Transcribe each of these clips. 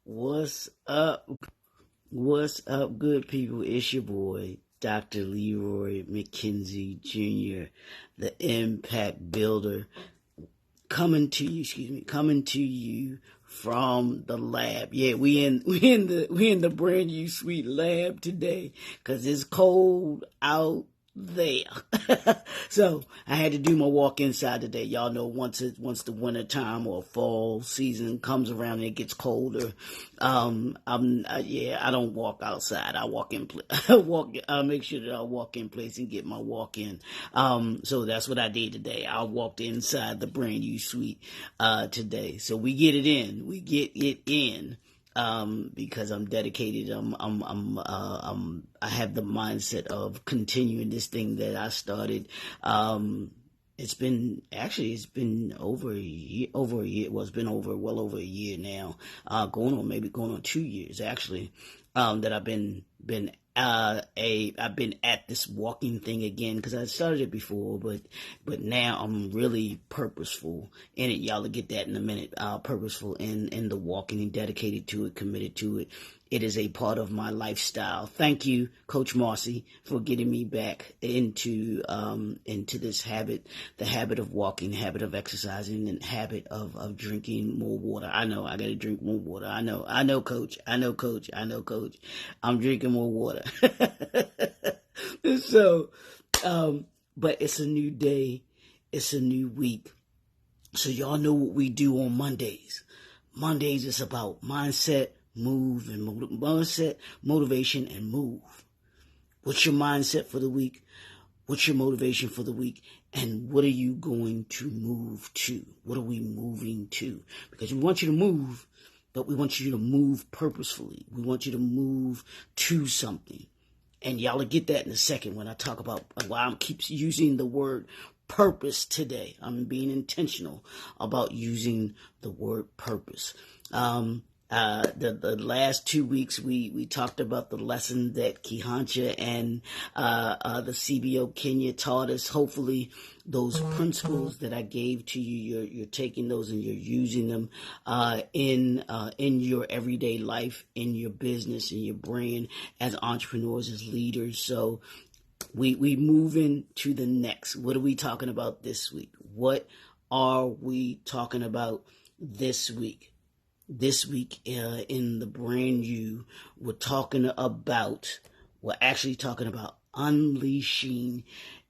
What's up? What's up, good people? It's your boy, Dr. Leroy McKenzie Jr., the Impact Builder, coming to you from the lab. Yeah, we in the brand new sweet lab today because it's cold out there. So I had to do my walk inside today. Y'all know once the winter time or fall season comes around and it gets colder, I don't walk outside. I walk in. I make sure that I walk in place and get my walk in. So that's what I did today. I walked inside the brand new suite today. So we get it in. We get it in. Because I'm dedicated. I have the mindset of continuing this thing that I started. It's been over a year. Well, it's been well over a year now. Going on 2 years actually. That I've been I've been at this walking thing again because I started it before, but now I'm really purposeful in it. Y'all will get that in a minute. Purposeful in the walking and dedicated to it, committed to it. It is a part of my lifestyle. Thank you, Coach Marcy, for getting me back into this habit, the habit of walking, habit of exercising, and habit of drinking more water. I know I got to drink more water. I know, Coach. I'm drinking more water. So, but it's a new day. It's a new week. So y'all know what we do on Mondays. Mondays is about mindset, mindset, motivation, and move. What's your mindset for the week? What's your motivation for the week? And what are you going to move to? What are we moving to? Because we want you to move, but we want you to move purposefully. We want you to move to something. And y'all will get that in a second when I talk about why I keep using the word purpose today. I'm being intentional about using the word purpose. The last 2 weeks we talked about the lesson that Kihancha and the CBO Kenya taught us. Hopefully those principles that I gave to you, you're taking those and you're using them in your everyday life, in your business, in your brand, as entrepreneurs, as leaders. So we move into the next. What are we talking about this week? What are we talking about this week? This week in the brand new, we're actually talking about unleashing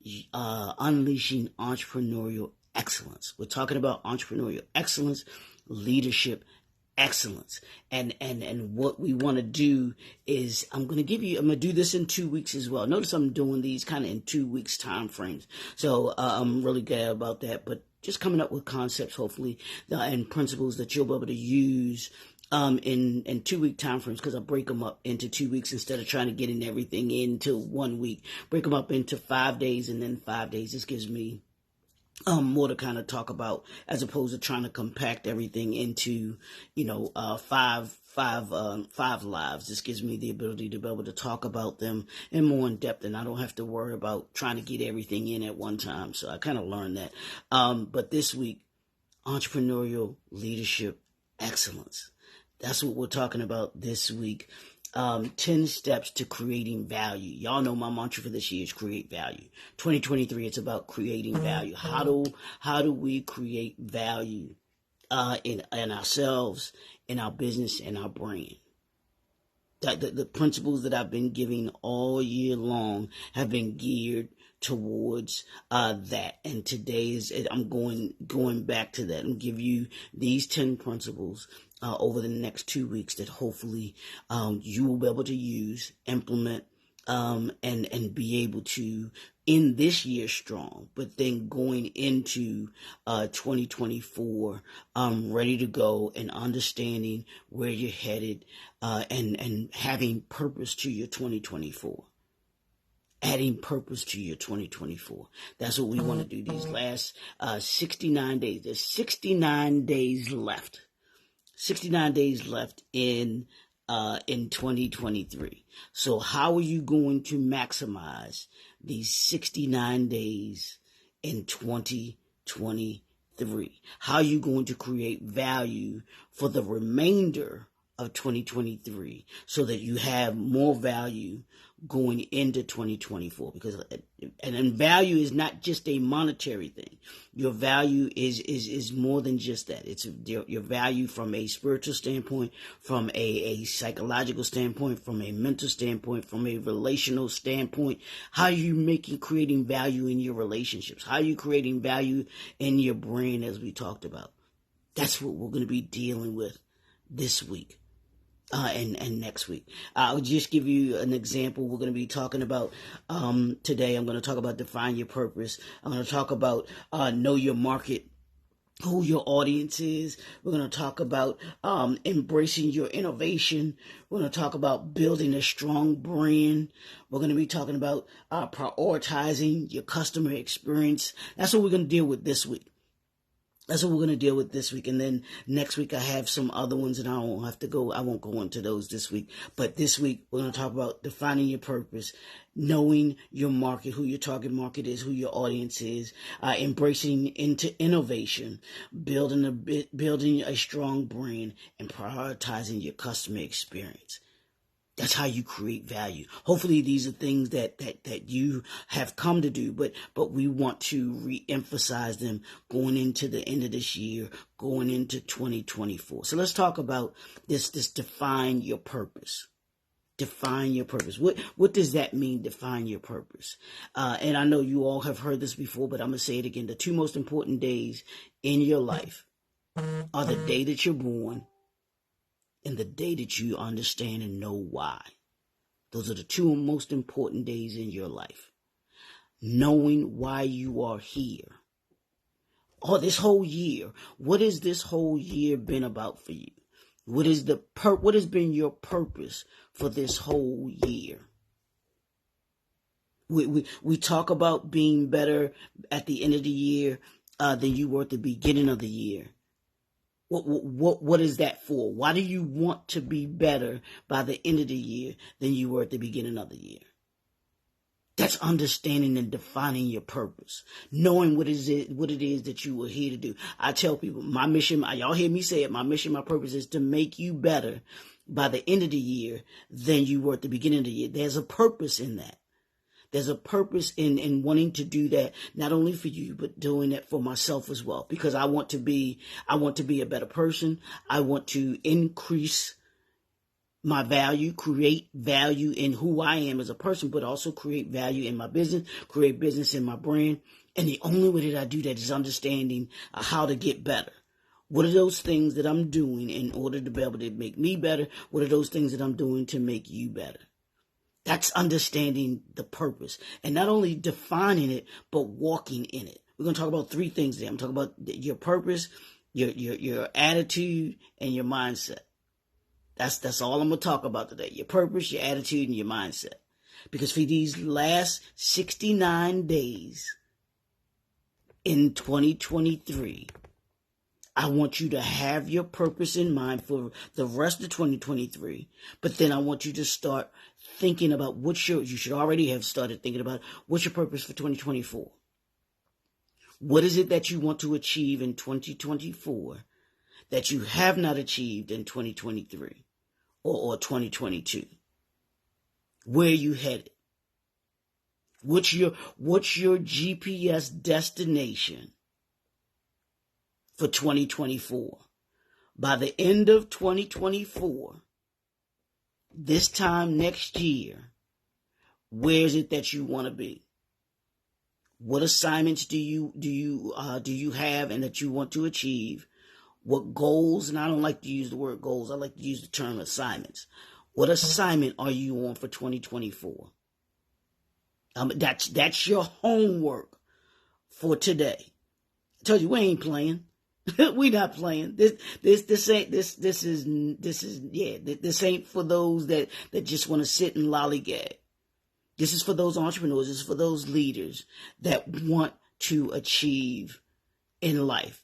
entrepreneurial excellence. We're talking about entrepreneurial excellence, leadership excellence. And what we want to do is I'm going to do this in 2 weeks as well. Notice I'm doing these kind of in 2 weeks time frames. So I'm really glad about that. But just coming up with concepts, hopefully, and principles that you'll be able to use in 2 week time frames, because I break them up into 2 weeks instead of trying to get everything into 1 week. Break them up into 5 days and then 5 days. This gives me more to kind of talk about, as opposed to trying to compact everything into, five lives. This gives me the ability to be able to talk about them in more in depth, and I don't have to worry about trying to get everything in at one time. So I kind of learned that. But this week, entrepreneurial leadership excellence. That's what we're talking about this week. 10 steps to creating value. Y'all know my mantra for this year is create value. 2023, it's about creating value. How do we create value in ourselves, in our business, in our brand? The principles that I've been giving all year long have been geared towards that. And today I'm going back to that and give you these 10 principles over the next 2 weeks that hopefully you will be able to use, implement, and be able to end this year strong, but then going into 2024 ready to go and understanding where you're headed, and having purpose to your 2024. Adding purpose to your 2024. That's what we want to do these last 69 days. There's 69 days left. 69 days left in 2023. So how are you going to maximize these 69 days in 2023? How are you going to create value for the remainder of 2023 so that you have more value going into 2024, because and value is not just a monetary thing. Your value is more than just that. It's your value from a spiritual standpoint, from a psychological standpoint, from a mental standpoint, from a relational standpoint. How are you creating value in your relationships? How are you creating value in your brain, as we talked about? That's what we're going to be dealing with this week. And next week. I'll just give you an example. We're going to be talking about, today I'm going to talk about define your purpose. I'm going to talk about know your market, who your audience is. We're going to talk about embracing your innovation. We're going to talk about building a strong brand. We're going to be talking about prioritizing your customer experience. That's what we're going to deal with this week. That's what we're going to deal with this week. And then next week I have some other ones, and I won't go into those this week. But this week we're going to talk about defining your purpose, knowing your market, who your target market is, who your audience is, embracing into innovation, building a strong brand, and prioritizing your customer experience. That's how you create value. Hopefully these are things that you have come to do, but we want to re-emphasize them going into the end of this year, going into 2024. So let's talk about this define your purpose. Define your purpose. What does that mean, define your purpose? And I know you all have heard this before, but I'm going to say it again. The two most important days in your life are the day that you're born and the day that you understand and know why. Those are the two most important days in your life. Knowing why you are here. This whole year, what has this whole year been about for you? What has been your purpose for this whole year? We talk about being better at the end of the year than you were at the beginning of the year. What is that for? Why do you want to be better by the end of the year than you were at the beginning of the year? That's understanding and defining your purpose. Knowing what it is that you were here to do. I tell people, my mission, y'all hear me say it, my mission, my purpose is to make you better by the end of the year than you were at the beginning of the year. There's a purpose in that. There's a purpose in wanting to do that, not only for you, but doing it for myself as well. Because I want to be a better person. I want to increase my value, create value in who I am as a person, but also create value in my business, create business in my brand. And the only way that I do that is understanding how to get better. What are those things that I'm doing in order to be able to make me better? What are those things that I'm doing to make you better? That's understanding the purpose and not only defining it, but walking in it. We're going to talk about three things there. I'm talking about your purpose, your attitude, and your mindset. That's all I'm going to talk about today. Your purpose, your attitude, and your mindset. Because for these last 69 days in 2023, I want you to have your purpose in mind for the rest of 2023. But then I want you to start thinking about you should already have started thinking about what's your purpose for 2024. What is it that you want to achieve in 2024 that you have not achieved in 2023 or 2022? Where are you headed? What's your GPS destination for 2024? By the end of 2024, this time next year, where is it that you want to be? What assignments do you have and that you want to achieve? What goals, and I don't like to use the word goals, I like to use the term assignments. What assignment are you on for 2024? That's your homework for today. I told you we ain't playing. We not playing. This ain't for those that just want to sit and lollygag. This is for those entrepreneurs. This is for those leaders that want to achieve in life,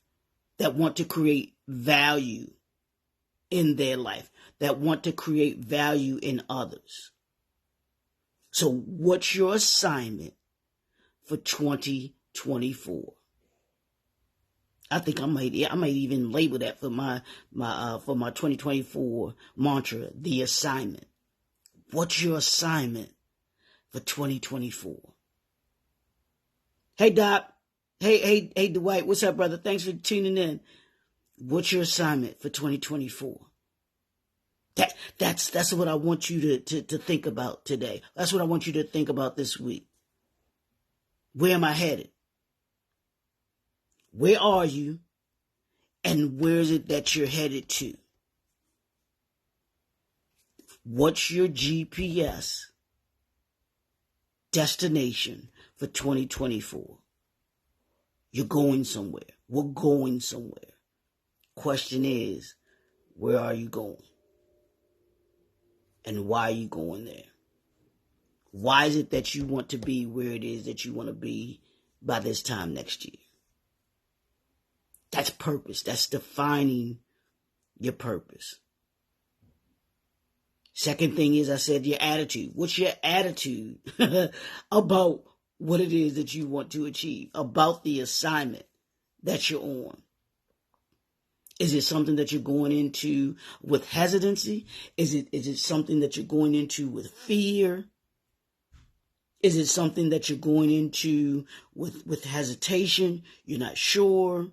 that want to create value in their life, that want to create value in others. So what's your assignment for 2024? I think I might even label that for my 2024 mantra, the assignment. What's your assignment for 2024? Hey Doc, hey Dwight, what's up, brother? Thanks for tuning in. What's your assignment for 2024? That's what I want you to think about today. That's what I want you to think about this week. Where am I headed? Where are you? And where is it that you're headed to? What's your GPS destination for 2024? You're going somewhere. We're going somewhere. Question is, where are you going? And why are you going there? Why is it that you want to be where it is that you want to be by this time next year? That's purpose. That's defining your purpose. Second thing is, I said your attitude. What's your attitude about what it is that you want to achieve, about the assignment that you're on? Is it something that you're going into with hesitancy? Is it something that you're going into with fear? Is it something that you're going into with hesitation? You're not sure?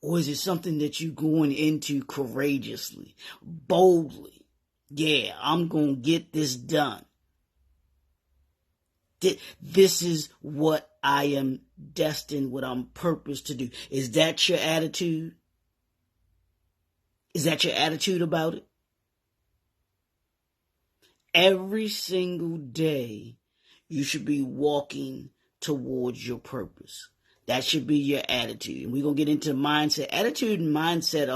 Or is it something that you're going into courageously, boldly? Yeah, I'm going to get this done. This is what I am destined, what I'm purposed to do. Is that your attitude? Is that your attitude about it? Every single day, you should be walking towards your purpose. That should be your attitude. And we're going to get into mindset. Attitude and mindset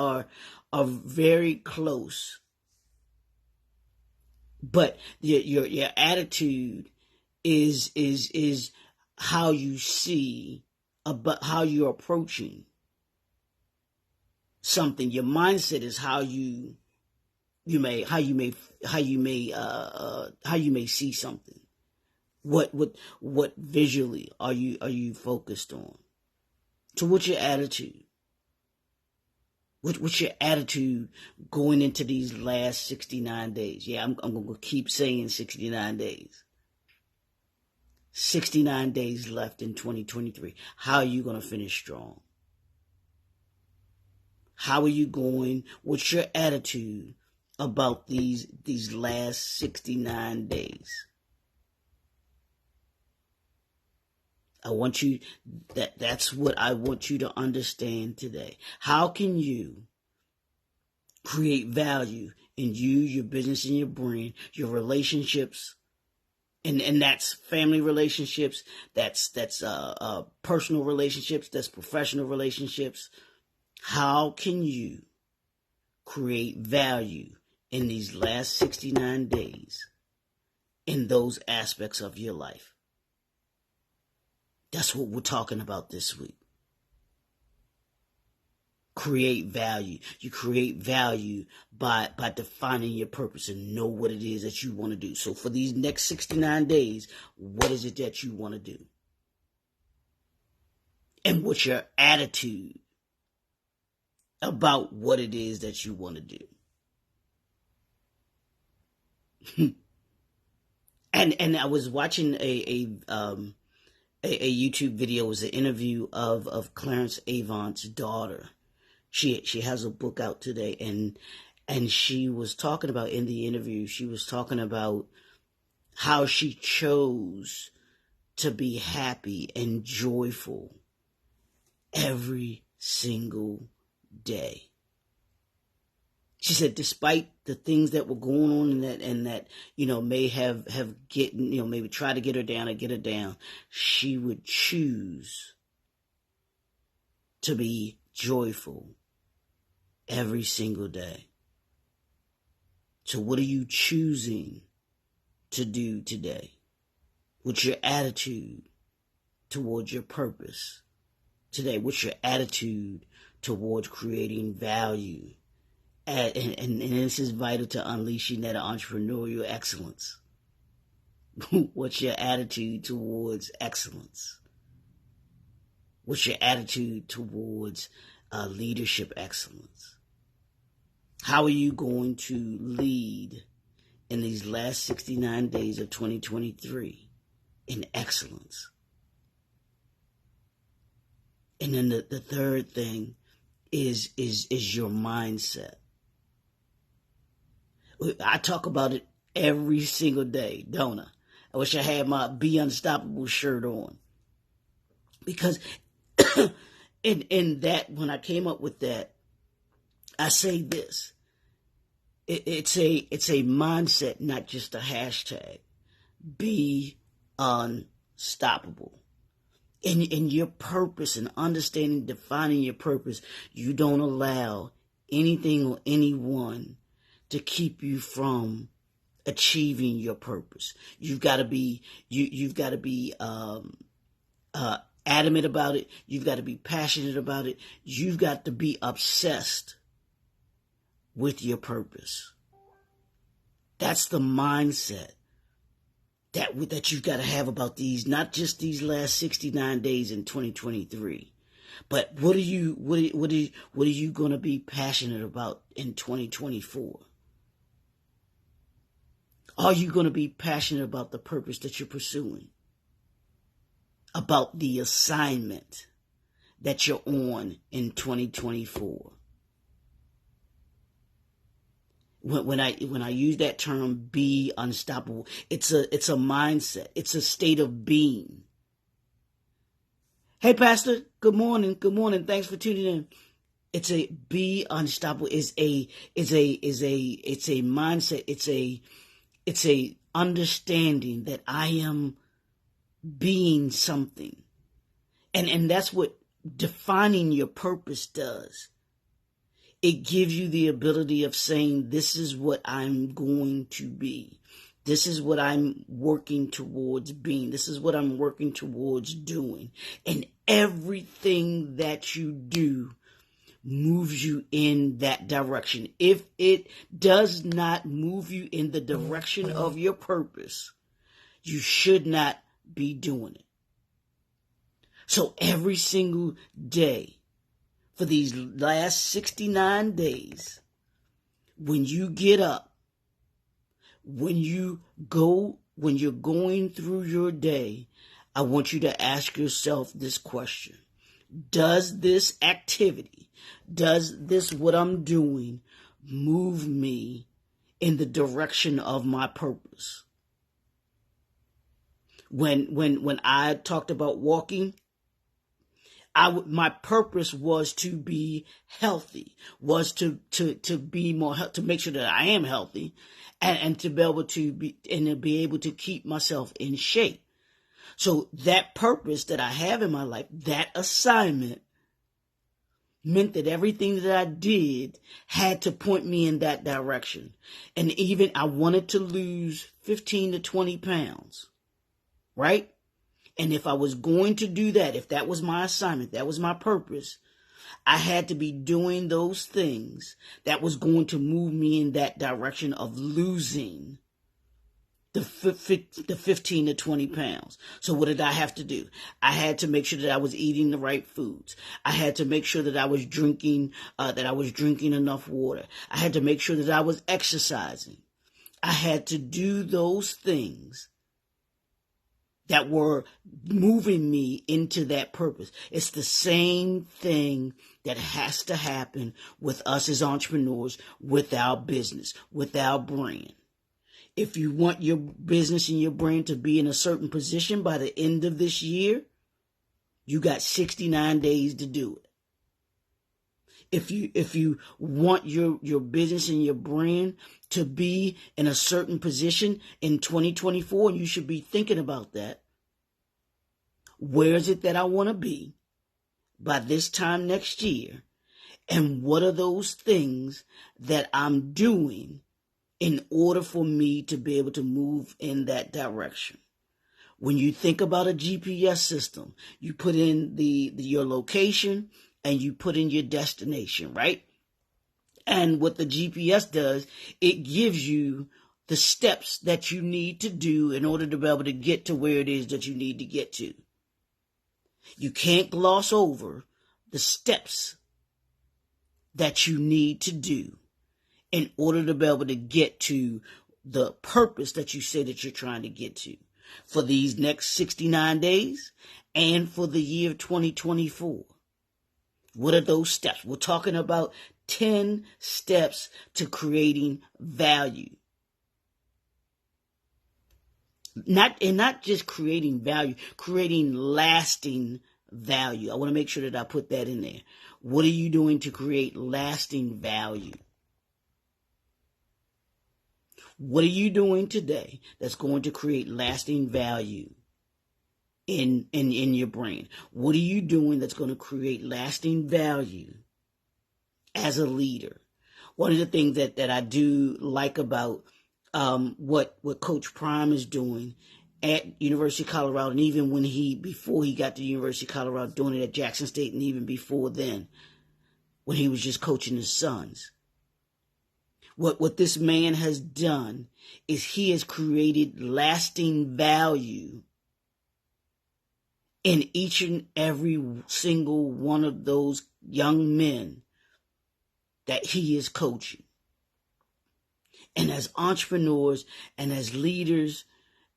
are very close. But your attitude is how you see about how you're approaching something. Your mindset is how you may see something. What visually are you focused on? So what's your attitude? What's your attitude going into these last 69 days? Yeah, I'm going to keep saying 69 days. 69 days left in 2023. How are you going to finish strong? How are you going? What's your attitude about these last 69 days? That's what I want you to understand today. How can you create value in you, your business, and your brand, your relationships, and that's family relationships, that's personal relationships, that's professional relationships. How can you create value in these last 69 days in those aspects of your life? That's what we're talking about this week. Create value. You create value by defining your purpose and know what it is that you want to do. So for these next 69 days, what is it that you want to do? And what's your attitude about what it is that you want to do? And I was watching a YouTube video. It was an interview of Clarence Avant's daughter. She has a book out today, and she was talking about, in the interview, she was talking about how she chose to be happy and joyful every single day. She said, despite the things that were going on and that may have getting, maybe try to get her down or get her down, she would choose to be joyful every single day. So what are you choosing to do today? What's your attitude towards your purpose today? What's your attitude towards creating value? And this is vital to unleashing that entrepreneurial excellence. What's your attitude towards excellence? What's your attitude towards leadership excellence? How are you going to lead in these last 69 days of 2023 in excellence? And then the third thing is your mindset. I talk about it every single day, don't I? I wish I had my Be Unstoppable shirt on. Because in that, when I came up with that, I say this. It's a mindset, not just a hashtag. Be unstoppable. In your purpose and understanding, defining your purpose, you don't allow anything or anyone to keep you from achieving your purpose. You've got to be adamant about it. You've got to be passionate about it. You've got to be obsessed with your purpose. That's the mindset that you've got to have about these, not just these last 69 days in 2023, but what are you going to be passionate about in 2024? Are you going to be passionate about the purpose that you're pursuing? About the assignment that you're on in 2024? When I use that term, be unstoppable, it's a mindset. It's a state of being. Hey, Pastor. Good morning. Good morning. Thanks for tuning in. It's a be unstoppable. It's a mindset. It's a understanding that I am being something, and that's what defining your purpose does. It gives you the ability of saying, this is what I'm going to be. This is what I'm working towards being. This is what I'm working towards doing. And everything that you do moves you in that direction. If it does not move you in the direction of your purpose, you should not be doing it. So every single day, for these last 69 days, when you get up, when you're going through your day, I want you to ask yourself this question. Does this activity, does this what I'm doing move me in the direction of my purpose? When I talked about walking, my purpose was to be healthy, was to be more, to make sure that I am healthy, and to be able to be able to keep myself in shape. So that purpose that I have in my life, that assignment, meant that everything that I did had to point me in that direction. And even I wanted to lose 15 to 20 pounds, right? And if I was going to do that, if that was my assignment, that was my purpose, I had to be doing those things that was going to move me in that direction of losing the 15 to 20 pounds. So what did I have to do? I had to make sure that I was eating the right foods. I had to make sure that I was drinking enough water. I had to make sure that I was exercising. I had to do those things that were moving me into that purpose. It's the same thing that has to happen with us as entrepreneurs, with our business, with our brand. If you want your business and your brand to be in a certain position by the end of this year, you got 69 days to do it. If you want your business and your brand to be in a certain position in 2024, you should be thinking about that. Where is it that I want to be by this time next year? And what are those things that I'm doing in order for me to be able to move in that direction? When you think about a GPS system, you put in your location and you put in your destination, right? And what the GPS does, it gives you the steps that you need to do in order to be able to get to where it is that you need to get to. You can't gloss over the steps that you need to do in order to be able to get to the purpose that you say that you're trying to get to for these next 69 days and for the year 2024. What are those steps? We're talking about 10 steps to creating value. Not just creating value, creating lasting value. I want to make sure that I put that in there. What are you doing to create lasting value? What are you doing today that's going to create lasting value in your brain? What are you doing that's going to create lasting value as a leader? One of the things that I do like about what Coach Prime is doing at University of Colorado, and even before he got to University of Colorado, doing it at Jackson State, and even before then, when he was just coaching his sons. What this man has done is he has created lasting value in each and every single one of those young men that he is coaching. And as entrepreneurs and as leaders,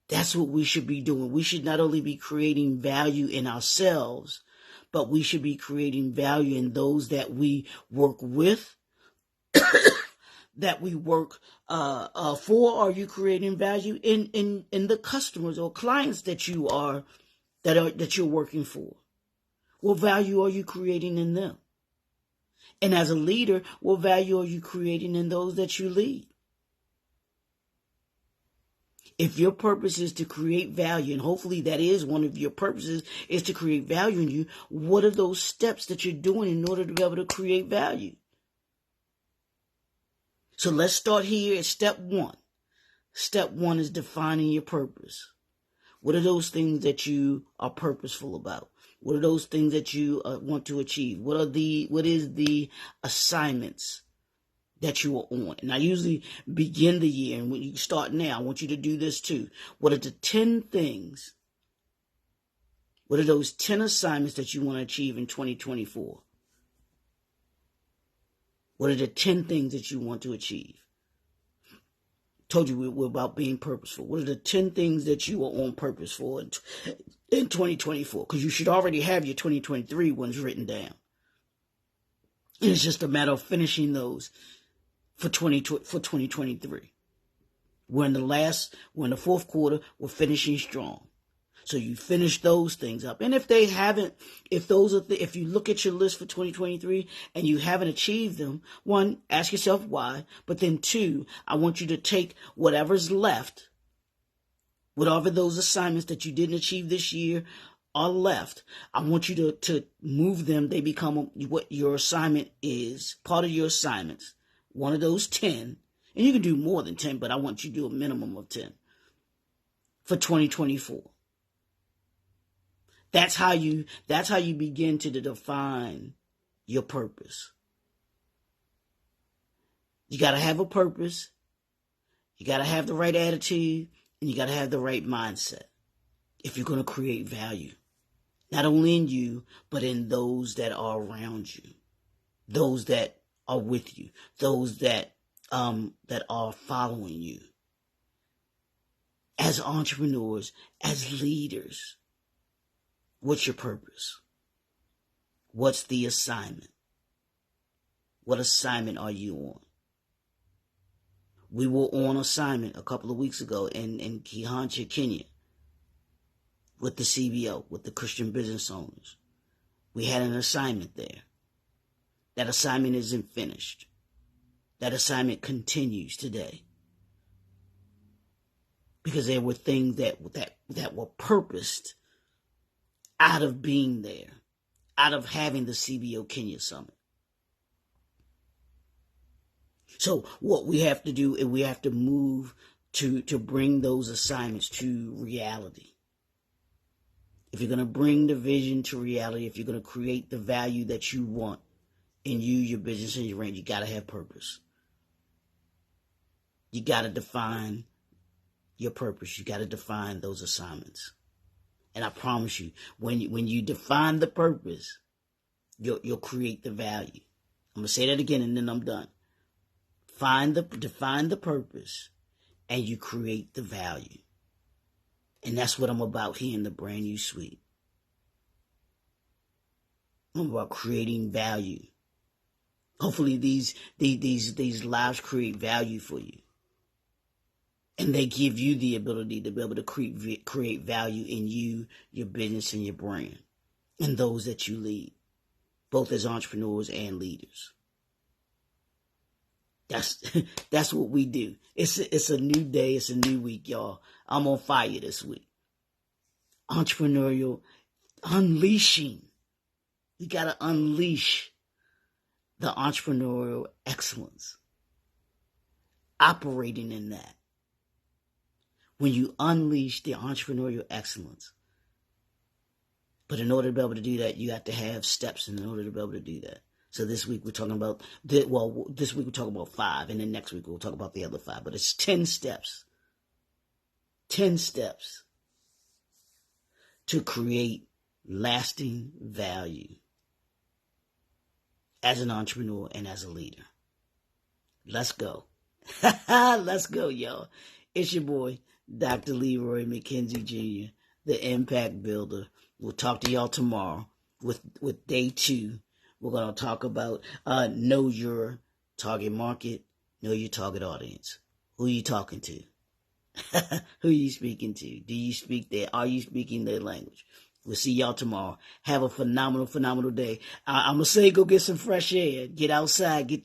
that's what we should be doing. We should not only be creating value in ourselves, but we should be creating value in those that we work with, that we work for. Are you creating value in the customers or clients that you're working for? What value are you creating in them? And as a leader, what value are you creating in those that you lead? If your purpose is to create value, and hopefully that is one of your purposes, is to create value in you, what are those steps that you're doing in order to be able to create value? So let's start here at step one. Step one is defining your purpose. What are those things that you are purposeful about? What are those things that you want to achieve? What is the assignments that you are on? And I usually begin the year, and when you start now, I want you to do this too. What are the 10 things? What are those 10 assignments that you want to achieve in 2024? What are the 10 things that you want to achieve? Told you we're about being purposeful. What are the 10 things that you are on purpose for in 2024? Because you should already have your 2023 ones written down. And it's just a matter of finishing those for 2023. We're in the fourth quarter, we're finishing strong. So you finish those things up. And if you look at your list for 2023 and you haven't achieved them, one, ask yourself why. But then two, I want you to take whatever's left, whatever those assignments that you didn't achieve this year are left. I want you to move them. They become what your assignment is, part of your assignments. One of those 10, and you can do more than 10, but I want you to do a minimum of 10 for 2024. That's how you begin to define your purpose. You got to have a purpose. You got to have the right attitude, and you got to have the right mindset if you're going to create value, not only in you, but in those that are around you, those that are with you, those that are following you. As entrepreneurs, as leaders, what's your purpose? What's the assignment? What assignment are you on? We were on assignment a couple of weeks ago in Kihancha, Kenya, with the CBO, with the Christian business owners. We had an assignment there. That assignment isn't finished. That assignment continues today. Because there were things that were purposed out of being there, out of having the CBO Kenya Summit. So what we have to do is we have to move to bring those assignments to reality. If you're going to bring the vision to reality, if you're going to create the value that you want in you, your business, and your brand, you got to have purpose. You got to define your purpose. You got to define those assignments. And I promise you, when you define the purpose, you'll create the value. I'm going to say that again and then I'm done. Define the purpose and you create the value. And that's what I'm about here in the brand new suite. I'm about creating value. Hopefully these lives create value for you. And they give you the ability to be able to create value in you, your business, and your brand, and those that you lead, both as entrepreneurs and leaders. That's what we do. It's a new day. It's a new week, y'all. I'm on fire this week. Entrepreneurial, unleashing. You got to unleash the entrepreneurial excellence. Operating in that. When you unleash the entrepreneurial excellence. But in order to be able to do that, you have to have steps in order to be able to do that. So this week we're talking about, this week we're talking about 5, and then next week we'll talk about the other 5. But it's 10 steps. 10 steps to create lasting value as an entrepreneur and as a leader. Let's go. Let's go, y'all. It's your boy, Dr. Leroy McKenzie Jr., the Impact Builder. We'll talk to y'all tomorrow with day 2. We're going to talk about know your target market, know your target audience. Who are you talking to? Who are you speaking to? Are you speaking their language? We'll see y'all tomorrow. Have a phenomenal, phenomenal day. I'm going to say go get some fresh air. Get outside. Get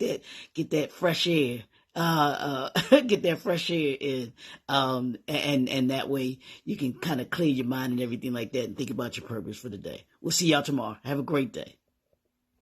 that fresh air. Get that fresh air in. And that way you can kind of clear your mind and everything like that and think about your purpose for the day. We'll see y'all tomorrow. Have a great day.